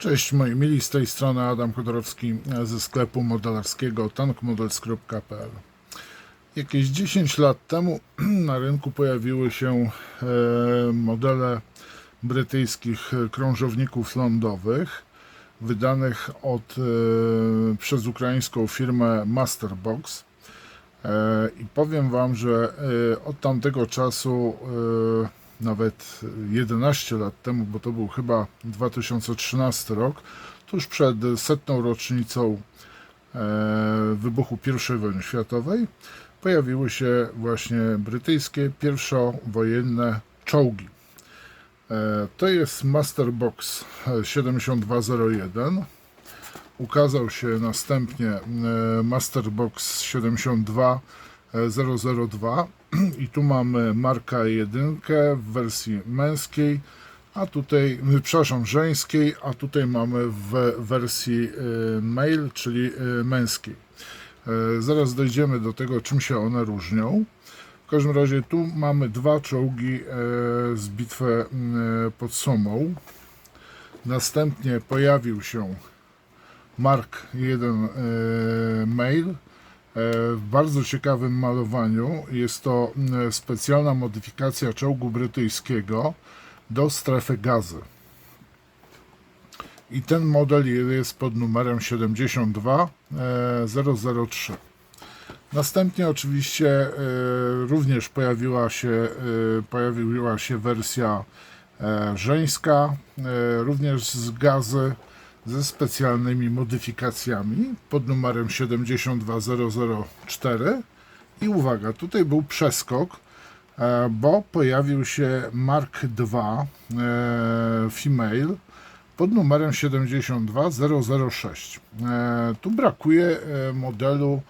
Cześć moi mili, z tej strony Adam Chodorowski ze sklepu modelarskiego tankmodels.pl. Jakieś 10 lat temu na rynku pojawiły się modele brytyjskich krążowników lądowych wydanych przez ukraińską firmę Masterbox. I powiem Wam, że od tamtego czasu, nawet 11 lat temu, bo to był chyba 2013 rok, tuż przed 100. rocznicą wybuchu I wojny światowej, pojawiły się właśnie brytyjskie pierwszowojenne czołgi. To jest Masterbox 7201. Ukazał się następnie Masterbox 72002 i tu mamy Marka 1 w wersji męskiej, a tutaj, przepraszam, żeńskiej, a tutaj mamy w wersji male, czyli męskiej. Zaraz dojdziemy do tego, czym się one różnią. W każdym razie tu mamy dwa czołgi z bitwy pod Sumą. Następnie pojawił się Mark 1 Male w bardzo ciekawym malowaniu. Jest to specjalna modyfikacja czołgu brytyjskiego do strefy gazy. I ten model jest pod numerem 72003. Następnie oczywiście również pojawiła się wersja żeńska, również z gazy, ze specjalnymi modyfikacjami pod numerem 72004. I uwaga, tutaj był przeskok, bo pojawił się Mark II Female pod numerem 72006. Tu brakuje modelu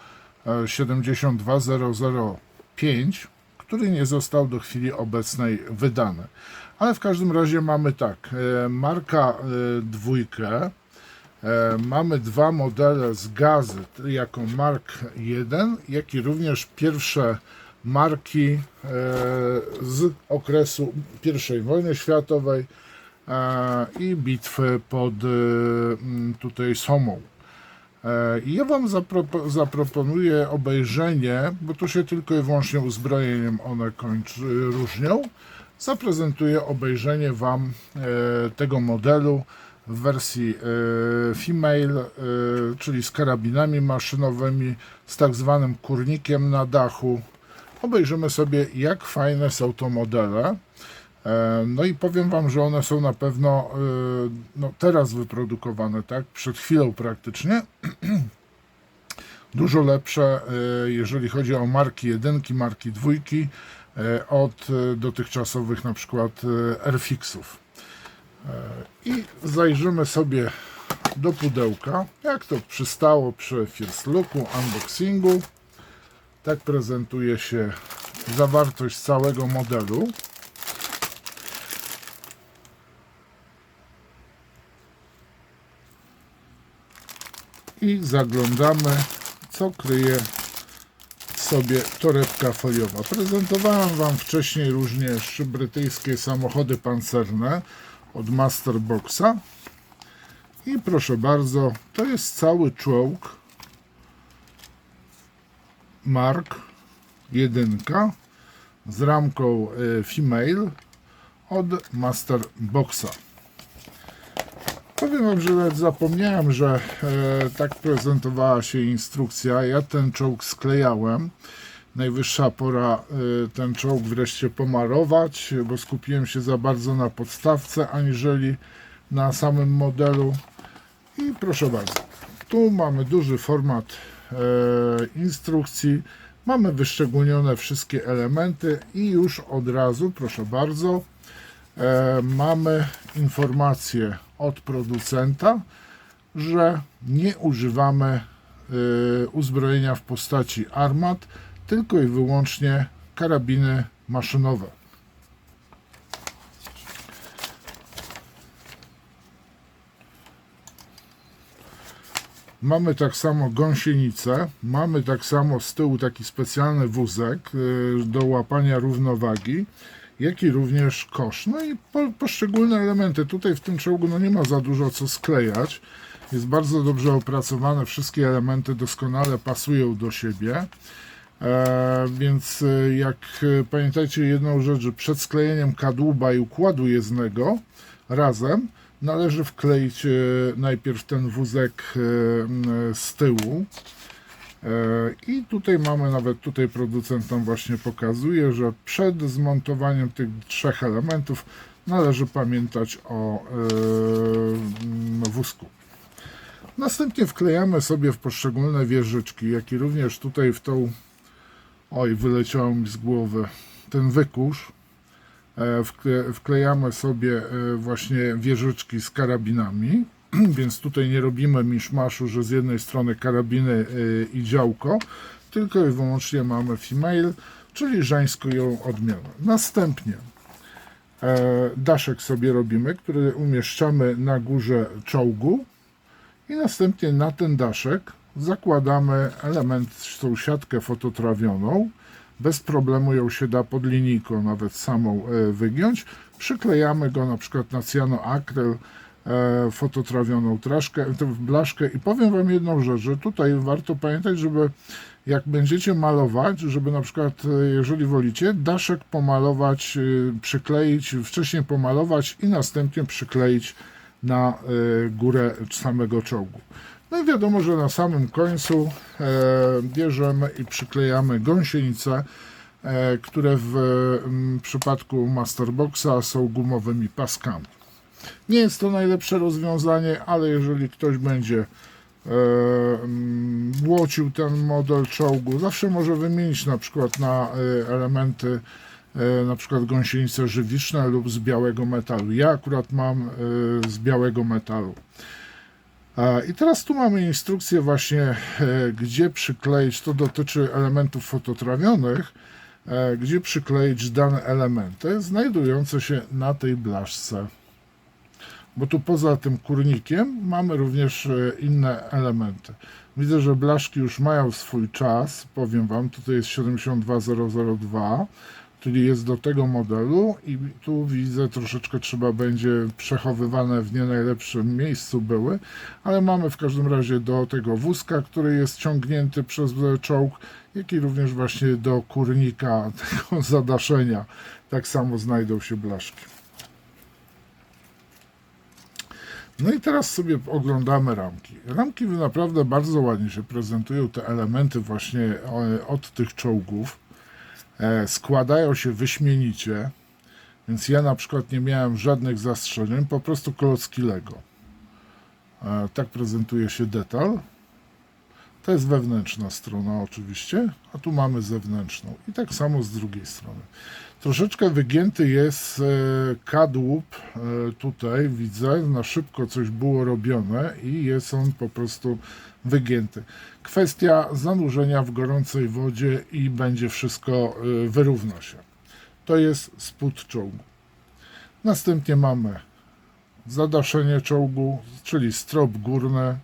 72005, który nie został do chwili obecnej wydany. Ale w każdym razie mamy tak, Marka dwójkę, mamy dwa modele z gazy, jako Mark 1, jak i również pierwsze marki z okresu I wojny światowej i bitwy pod tutaj Somą. I ja Wam zaproponuję obejrzenie, bo tu się tylko i wyłącznie uzbrojeniem one różnią. Zaprezentuję obejrzenie Wam tego modelu w wersji female, czyli z karabinami maszynowymi, z tak zwanym kurnikiem na dachu. Obejrzymy sobie, jak fajne są to modele. No i powiem Wam, że one są na pewno teraz wyprodukowane, tak, przed chwilą praktycznie. Dużo lepsze, jeżeli chodzi o marki 1, marki 2, od dotychczasowych na przykład Airfixów. I zajrzymy sobie do pudełka, jak to przystało przy first looku, unboxingu. Tak prezentuje się zawartość całego modelu. I zaglądamy, co kryje sobie torebka foliowa. Prezentowałem Wam wcześniej również brytyjskie samochody pancerne od Masterboxa. I proszę bardzo, to jest cały czołg Mark 1 z ramką female od Masterboxa. Powiem Wam, że nawet zapomniałem, że tak prezentowała się instrukcja. Ja ten czołg sklejałem. Najwyższa pora ten czołg wreszcie pomarować, bo skupiłem się za bardzo na podstawce, aniżeli na samym modelu. I proszę bardzo, tu mamy duży format instrukcji. Mamy wyszczególnione wszystkie elementy i już od razu, proszę bardzo, mamy informację od producenta, że nie używamy uzbrojenia w postaci armat, tylko i wyłącznie karabiny maszynowe. Mamy tak samo gąsienicę, mamy tak samo z tyłu taki specjalny wózek do łapania równowagi. jak i również kosz. No i poszczególne elementy. Tutaj w tym czołgu no nie ma za dużo co sklejać. Jest bardzo dobrze opracowane, wszystkie elementy doskonale pasują do siebie. Więc jak pamiętajcie jedną rzecz, że przed sklejeniem kadłuba i układu jezdnego razem należy wkleić najpierw ten wózek z tyłu. I tutaj mamy, nawet tutaj producent nam właśnie pokazuje, że przed zmontowaniem tych trzech elementów należy pamiętać o wózku. Następnie wklejamy sobie w poszczególne wieżyczki, jak i również tutaj w tą, oj, wyleciało mi z głowy, ten wykurz. Wklejamy sobie właśnie wieżyczki z karabinami, więc tutaj nie robimy miszmaszu, że z jednej strony karabiny i działko, tylko i wyłącznie mamy female, czyli żeńską ją odmianę. Następnie daszek sobie robimy, który umieszczamy na górze czołgu i następnie na ten daszek zakładamy tą siatkę fototrawioną. Bez problemu ją się da pod linijką nawet samą wygiąć. Przyklejamy go na przykład na cyanoakryl, fototrawioną blaszkę i powiem Wam jedną rzecz, że tutaj warto pamiętać, żeby jak będziecie malować, żeby na przykład, jeżeli wolicie, daszek pomalować, przykleić, wcześniej pomalować i następnie przykleić na górę samego czołgu. No i wiadomo, że na samym końcu bierzemy i przyklejamy gąsienice, które w przypadku Masterboxa są gumowymi paskami. Nie jest to najlepsze rozwiązanie, ale jeżeli ktoś będzie błocił ten model czołgu, zawsze może wymienić na przykład na elementy, na przykład gąsienice żywiczne lub z białego metalu. Ja akurat mam z białego metalu. I teraz tu mamy instrukcję właśnie, gdzie przykleić, to dotyczy elementów fototrawionych, gdzie przykleić dane elementy znajdujące się na tej blaszce. Bo tu poza tym kurnikiem mamy również inne elementy. Widzę, że blaszki już mają swój czas, powiem Wam, tutaj jest 72002, czyli jest do tego modelu i tu widzę troszeczkę trzeba będzie przechowywane w nie najlepszym miejscu były, ale mamy w każdym razie do tego wózka, który jest ciągnięty przez czołg, jak i również właśnie do kurnika tego zadaszenia. Tak samo znajdą się blaszki. No i teraz sobie oglądamy ramki. Ramki naprawdę bardzo ładnie się prezentują, te elementy właśnie od tych czołgów. Składają się wyśmienicie, więc ja na przykład nie miałem żadnych zastrzeżeń, po prostu klocki Lego. Tak prezentuje się detal. To jest wewnętrzna strona oczywiście, a tu mamy zewnętrzną i tak samo z drugiej strony. Troszeczkę wygięty jest kadłub, tutaj widzę, na szybko coś było robione i jest on po prostu wygięty. Kwestia zanurzenia w gorącej wodzie i będzie wszystko, wyrówna się. To jest spód czołgu. Następnie mamy zadaszenie czołgu, czyli strop górny,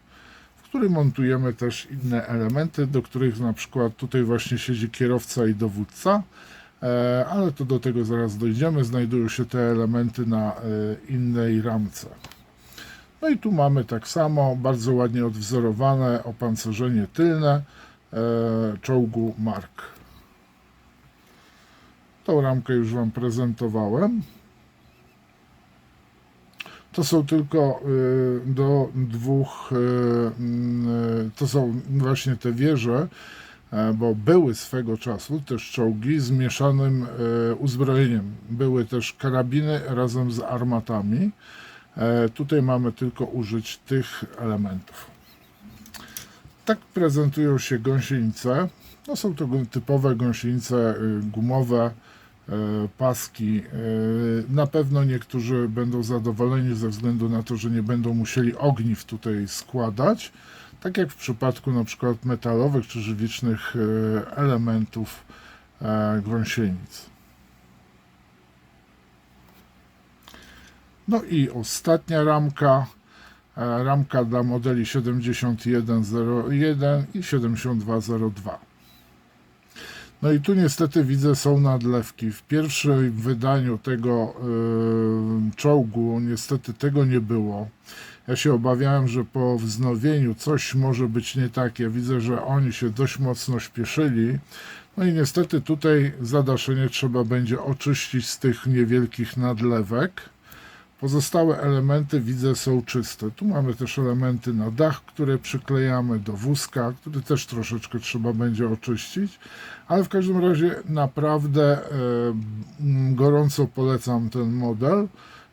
w którym montujemy też inne elementy, do których na przykład tutaj właśnie siedzi kierowca i dowódca, ale to do tego zaraz dojdziemy. Znajdują się te elementy na innej ramce. No i tu mamy tak samo, bardzo ładnie odwzorowane opancerzenie tylne czołgu Mark. Tą ramkę już Wam prezentowałem. To są tylko do dwóch, to są właśnie te wieże, bo były swego czasu też czołgi z mieszanym uzbrojeniem. Były też karabiny razem z armatami. Tutaj mamy tylko użyć tych elementów. Tak prezentują się gąsienice. No są to typowe gąsienice gumowe, paski. Na pewno niektórzy będą zadowoleni ze względu na to, że nie będą musieli ogniw tutaj składać, tak jak w przypadku na przykład metalowych czy żywicznych elementów gąsienic. No i ostatnia ramka, ramka dla modeli 7101 i 7202. No i tu niestety widzę, są nadlewki. W pierwszym wydaniu tego czołgu niestety tego nie było. Ja się obawiałem, że po wznowieniu coś może być nie tak. Ja widzę, że oni się dość mocno śpieszyli. No i niestety tutaj zadaszenie trzeba będzie oczyścić z tych niewielkich nadlewek. Pozostałe elementy widzę są czyste. Tu mamy też elementy na dach, które przyklejamy do wózka, który też troszeczkę trzeba będzie oczyścić, ale w każdym razie naprawdę gorąco polecam ten model.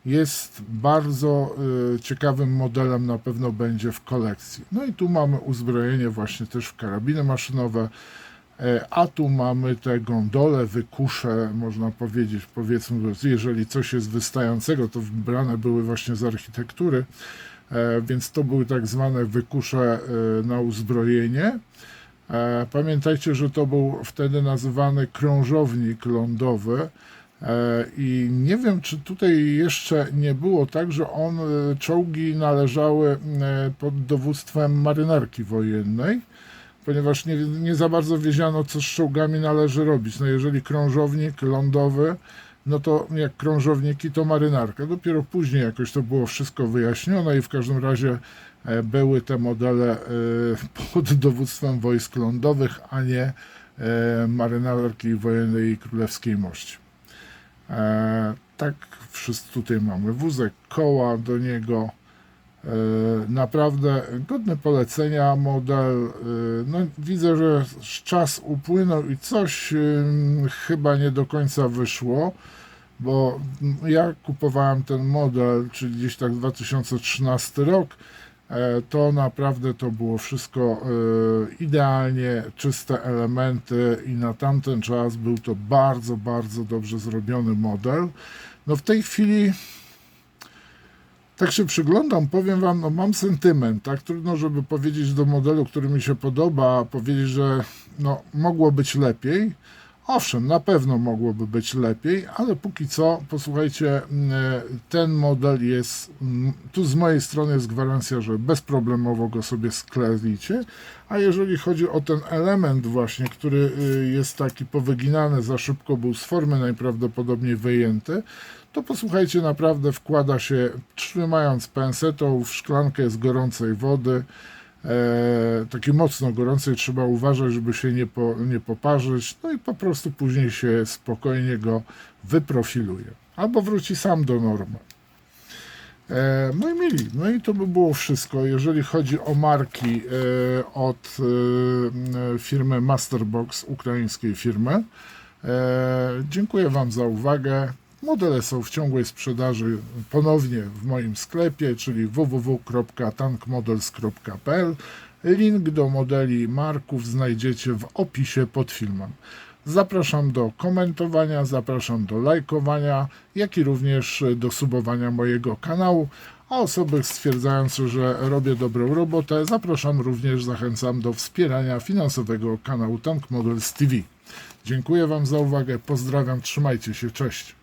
Jest bardzo ciekawym modelem, na pewno będzie w kolekcji. No i tu mamy uzbrojenie właśnie też w karabiny maszynowe, a tu mamy te gondole, wykusze, można powiedzieć, powiedzmy, jeżeli coś jest wystającego, to wybrane były właśnie z architektury, więc to były tak zwane wykusze na uzbrojenie. Pamiętajcie, że to był wtedy nazywany krążownik lądowy i nie wiem, czy tutaj jeszcze nie było tak, że czołgi należały pod dowództwem marynarki wojennej, ponieważ nie za bardzo wiedziano, co z czołgami należy robić. No jeżeli krążownik lądowy, no to jak krążowniki, to marynarka. Dopiero później jakoś to było wszystko wyjaśnione i w każdym razie były te modele pod dowództwem wojsk lądowych, a nie marynarki wojennej i królewskiej mości. Tak, wszyscy tutaj mamy wózek, koła do niego. Naprawdę godny polecenia model. No, widzę, że czas upłynął i coś chyba nie do końca wyszło, bo ja kupowałem ten model, czyli gdzieś tak 2013 rok, to naprawdę to było wszystko idealnie, czyste elementy i na tamten czas był to bardzo, bardzo dobrze zrobiony model. No w tej chwili tak się przyglądam, powiem wam, no mam sentyment, tak? Trudno, żeby powiedzieć do modelu, który mi się podoba, powiedzieć, że no, mogło być lepiej. Owszem, na pewno mogłoby być lepiej, ale póki co, posłuchajcie, ten model jest, tu z mojej strony jest gwarancja, że bezproblemowo go sobie skleicie, a jeżeli chodzi o ten element właśnie, który jest taki powyginany, za szybko był z formy najprawdopodobniej wyjęty, to posłuchajcie, naprawdę wkłada się, trzymając pensetą w szklankę z gorącej wody, takiej mocno gorącej, trzeba uważać, żeby się nie poparzyć, no i po prostu później się spokojnie go wyprofiluje, albo wróci sam do normy. Moi mili, no i to by było wszystko, jeżeli chodzi o marki od firmy Masterbox, ukraińskiej firmy. Dziękuję wam za uwagę. Modele są w ciągłej sprzedaży ponownie w moim sklepie, czyli www.tankmodels.pl. Link do modeli marków znajdziecie w opisie pod filmem. Zapraszam do komentowania, zapraszam do lajkowania, jak i również do subowania mojego kanału. A osoby stwierdzające, że robię dobrą robotę, zapraszam również, zachęcam do wspierania finansowego kanału Tank Models TV. Dziękuję wam za uwagę, pozdrawiam, trzymajcie się, cześć.